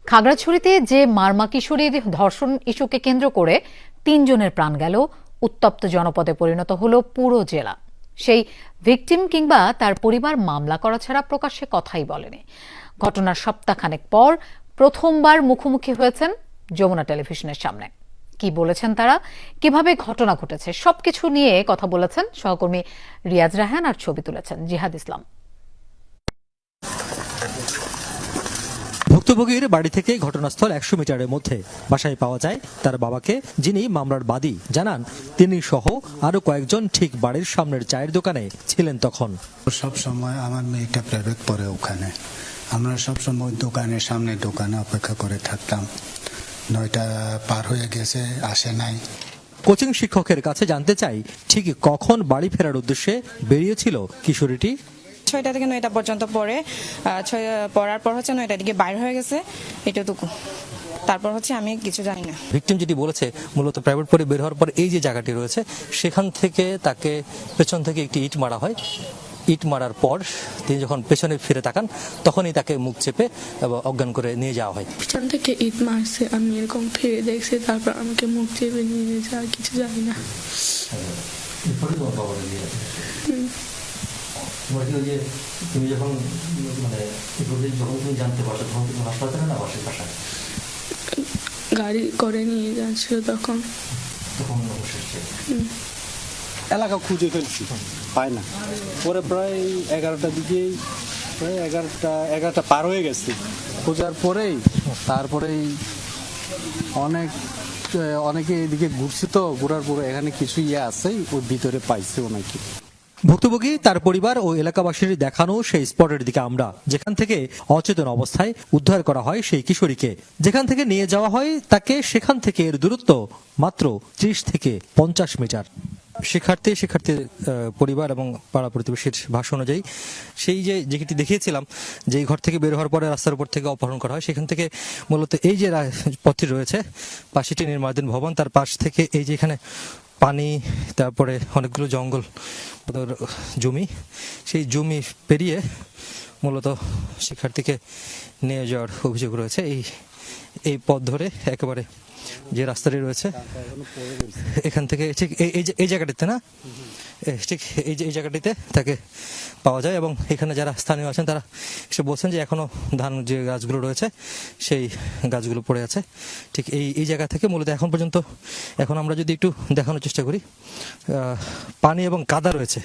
খাগড়াছড়িতে যে মারমা কিশোরীর ধর্ষণ ইস্যুকে কেন্দ্র করে ৩ জনের প্রাণ গেল, উত্তপ্ত জনপদে পরিণত হলো পুরো জেলা। সেই ভিকটিম কিংবা তার পরিবার মামলা করা ছাড়া প্রকাশ্যে কথাই বলেনি। ঘটনার সপ্তাহখানেক পর প্রথমবার মুখোমুখি হয়েছেন যমুনা টেলিভিশনের সামনে। কি বলেছেন তারা, কিভাবে ঘটনা ঘটেছে, সবকিছু নিয়ে কথা বলেছেন সহকর্মী রিয়াজ রায়হান, আর ছবি তুলেছেন জিহাদ ইসলাম। ভুক্তভোগীর বাড়ি থেকে ঘটনাস্থল ১০০ মিটারের মধ্যে বাসায় পাওয়া যায় তার বাবাকে, যিনি মামলার বাদী। জানান তিনি সহ আরো কয়েকজন ঠিক বাড়ির সামনের চায়ের দোকানে ছিলেন তখন। সব সময় আমার মেয়েটা প্রাইভেট পড়ে ওখানে, আমরা সব সময় দোকানের সামনে দোকানে অপেক্ষা করে থাকতাম। ৯টা পার হয়ে গেছে, আসে নাই। কোচিং শিক্ষকের কাছে জানতে চাই ঠিক কখন বাড়ি ফেরার উদ্দেশ্যে বেরিয়েছিল কিশোরীটি। ৬টা থেকে ৯টা পর্যন্ত পড়ে, পড়ার পর হচ্ছে ৯টার দিকে বাইরে হয়ে গেছে, এটুকু। তারপর হচ্ছে আমি কিছু জানি না। ভিকটিম যেটি বলেছে, মূলত প্রাইভেট পড়ে বের হওয়ার পর এই যে জায়গাটি রয়েছে সেখান থেকে তাকে পেছন থেকে একটি ইট মারা হয়। ইট মারার পর তিনি যখন পেছনে ফিরে তাকান তখনই তাকে মুখ চেপে অজ্ঞান করে নিয়ে যাওয়া হয়। পিছন থেকে ইট মারছে, আমি এরকম ফিরে দেখছি, তারপর আমাকে মুখ চেপে নিয়ে গেছে, আর কিছু জানি না। তুমি যখন তুমি জানতে পারছো তখন তুমি হাসপাতালে না বাসায় বাসায় গাড়ি করে নিয়ে যাচ্ছিল তখন এলাকা খুঁজে ফেলছি, পাই না। পরে প্রায় 11টার দিকে, প্রায় 11টা পার হয়ে গেছে। খোঁজার পরেই তারপরেই অনেকে এদিকে ঘুরছে, তো ঘোরার পরে এখানে কিছু আছে, ওর ভিতরে পাইছে নাকি। ভুক্তভোগী, তার পরিবার ও এলাকাবাসীর দেখানো সেই স্পটের দিকে আমরা, যেখান থেকে অচেতন অবস্থায় উদ্ধার করা হয় সেই কিশোরীকে, যেখান থেকে নিয়ে যাওয়া হয় তাকে, সেখান থেকে এর দূরত্ব মাত্র 30 থেকে 50 মিটার। শিক্ষার্থী পরিবার এবং পাড়া প্রতিবেশীর ভাষ্য অনুযায়ী সেই যেটি দেখিয়েছিলাম, যে ঘর থেকে বের হওয়ার পরে রাস্তার উপর থেকে অপহরণ করা হয়, সেখান থেকে মূলত এই যে পথটি রয়েছে, পাশেটি নির্মাণাধীন ভবন, তার পাশ থেকে এই যে এখানে পানি, তারপরে অনেকগুলো জঙ্গল, জমি, সেই জমি পেরিয়ে মূলত শিক্ষার্থীকে নিয়ে যাওয়ার অভিযোগ রয়েছে। এই পথ ধরে একেবারে যে রাস্তাটি রয়েছে এখান থেকে ঠিক এই জায়গাটিতে না, ঠিক এই জায়গাটিতে তাকে পাওয়া যায়। এবং এখানে যারা স্থানীয় আছেন তারা এসে বলছেন যে এখনো ধান যে গাছগুলো রয়েছে সেই গাছগুলো পড়ে আছে ঠিক এই জায়গা থেকে। মূলত এখন আমরা যদি একটু দেখানোর চেষ্টা করি, পানি এবং কাদা রয়েছে,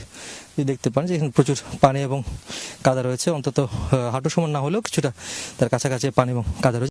দেখতে পান যে এখানে প্রচুর পানি এবং কাদা রয়েছে, অন্তত হাঁটু সমান না হলেও কিছুটা তার কাছাকাছি পানি এবং কাদা রয়েছে।